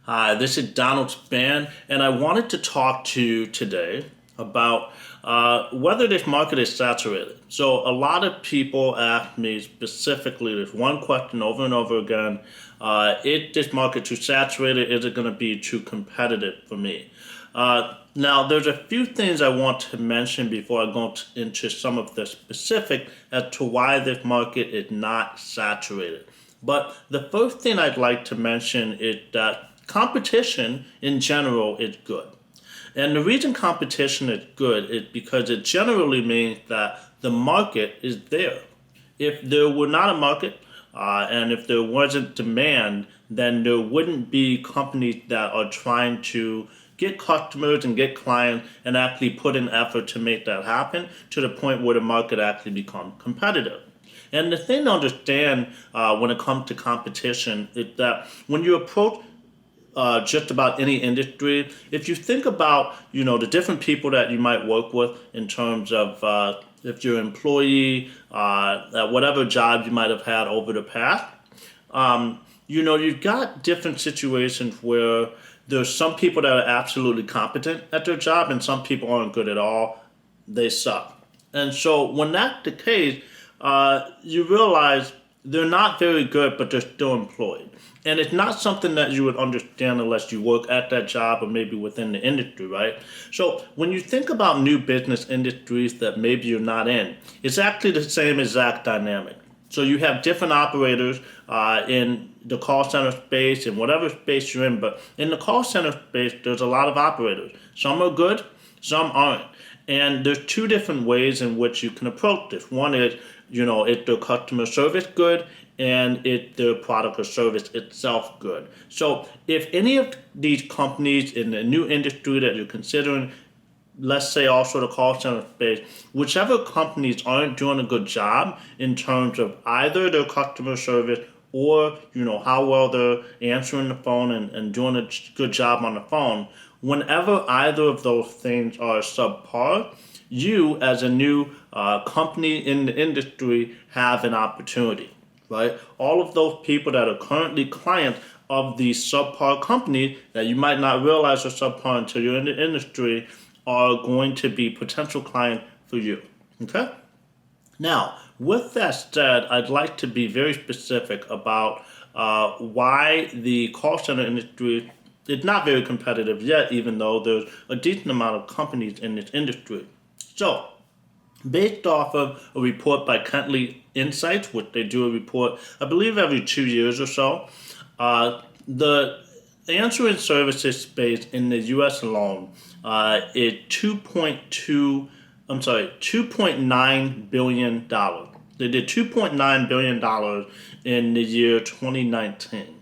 Hi, this is Donald Spann, and I wanted to talk to you today about whether this market is saturated. So, a lot of people ask me specifically this one question over and over again: is this market too saturated? Is it going to be too competitive for me? Now, there's a few things I want to mention before I go into some of the specific as to why this market is not saturated. But the first thing I'd like to mention is that competition in general is good. And the reason competition is good is because it generally means that the market is there. If there were not a market and if there wasn't demand, then there wouldn't be companies that are trying to get customers and get clients and actually put in effort to make that happen to the point where the market actually becomes competitive. And the thing to understand when it comes to competition is that when you approach just about any industry, if you think about the different people that you might work with in terms of if you're an employee at whatever job you might have had over the past, you've got different situations where there's some people that are absolutely competent at their job and some people aren't good at all. They suck. And so when that's the case, you realize they're not very good, but they're still employed. And it's not something that you would understand unless you work at that job or maybe within the industry, right? So when you think about new business industries that maybe you're not in, it's actually the same exact dynamic. So you have different operators in the call center space, in whatever space you're in, but in the call center space, there's a lot of operators. Some are good, some aren't. And there's two different ways in which you can approach this. One is, is their customer service good, and is their product or service itself good. So if any of these companies in the new industry that you're considering, let's say also the call center space, whichever companies aren't doing a good job in terms of either their customer service or how well they're answering the phone and doing a good job on the phone, whenever either of those things are subpar, you as a new company in the industry have an opportunity, right? All of those people that are currently clients of these subpar companies that you might not realize are subpar until you're in the industry are going to be potential clients for you, okay? Now, with that said, I'd like to be very specific about why the call center industry is not very competitive yet, even though there's a decent amount of companies in this industry. So, based off of a report by Kentley Insights, which they do a report, I believe, every 2 years or so, the answering services space in the U.S. alone is $2.9 billion. They did $2.9 billion in the year 2019.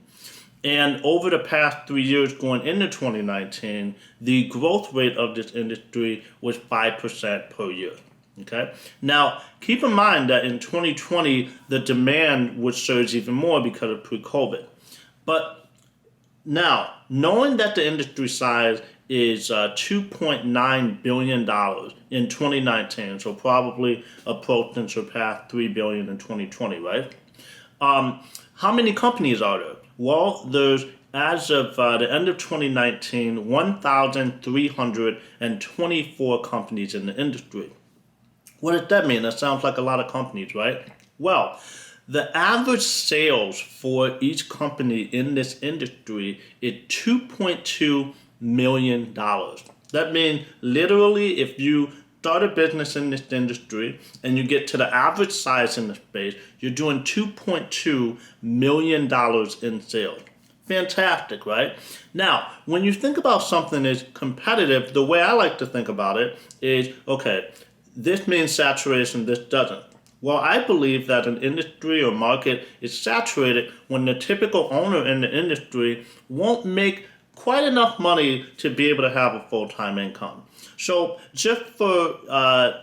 And over the past 3 years going into 2019, the growth rate of this industry was 5% per year. Okay. Now, keep in mind that in 2020, the demand would surge even more because of pre-COVID. But now, knowing that the industry size is $2.9 billion in 2019, so probably approached and surpassed $3 billion in 2020, right? How many companies are there? Well, there's, as of the end of 2019, 1,324 companies in the industry. What does that mean? That sounds like a lot of companies, right? Well, the average sales for each company in this industry is $2.2 million. That means literally if you start a business in this industry and you get to the average size in the space, you're doing $2.2 million in sales. Fantastic, right? Now, when you think about something as competitive, the way I like to think about it is, okay, this means saturation, this doesn't. Well, I believe that an industry or market is saturated when the typical owner in the industry won't make quite enough money to be able to have a full-time income. So just for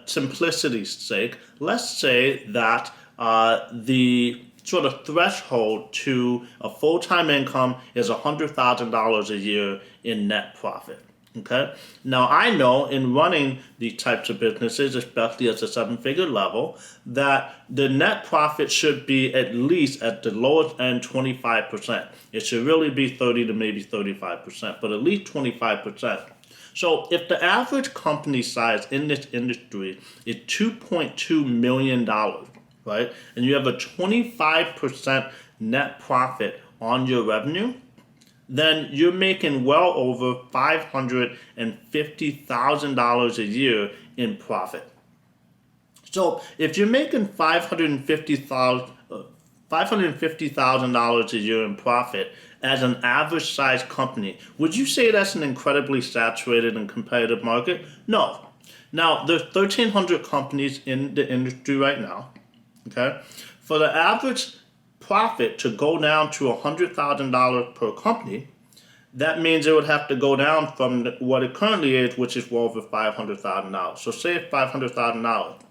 simplicity's sake, let's say that the sort of threshold to a full-time income is $100,000 a year in net profit. Okay. Now I know in running these types of businesses, especially at the seven-figure level, that the net profit should be at least at the lowest end 25%. It should really be 30 to maybe 35%, but at least 25%. So if the average company size in this industry is $2.2 million, right, and you have a 25% net profit on your revenue, then you're making well over $550,000 a year in profit. So if you're making $550,000 a year in profit as an average size company, would you say that's an incredibly saturated and competitive market? No. Now, there's 1,300 companies in the industry right now. Okay, for the average profit to go down to $100,000 per company, that means it would have to go down from what it currently is, which is well over $500,000. So say it's $500,000.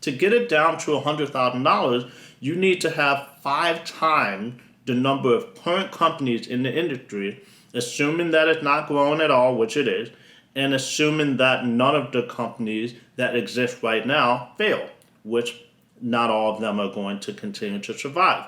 To get it down to $100,000, you need to have 5 times the number of current companies in the industry, assuming that it's not growing at all, which it is, and assuming that none of the companies that exist right now fail, which not all of them are going to continue to survive.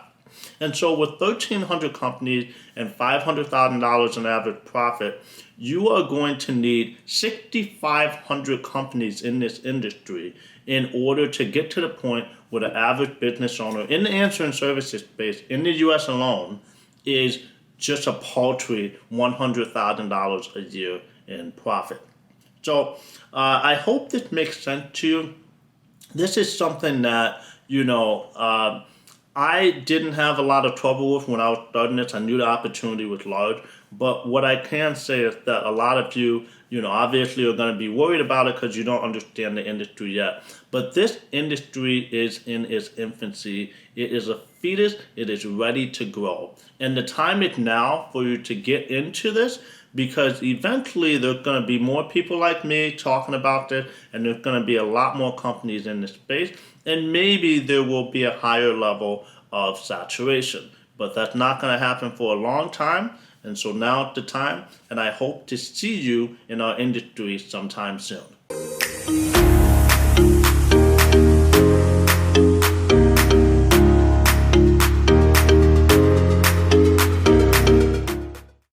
And so with 1,300 companies and $500,000 in average profit, you are going to need 6,500 companies in this industry in order to get to the point where the average business owner in the answering services space in the US alone is just a paltry $100,000 a year in profit. So I hope this makes sense to you. This is something that, I didn't have a lot of trouble with when I was starting this. I knew the opportunity was large. But what I can say is that a lot of you, obviously are going to be worried about it because you don't understand the industry yet. But this industry is in its infancy. It is a fetus. It is ready to grow. And the time is now for you to get into this, because eventually there's going to be more people like me talking about this, and there's going to be a lot more companies in this space, and maybe there will be a higher level of saturation. But that's not going to happen for a long time, and so now is the time, and I hope to see you in our industry sometime soon.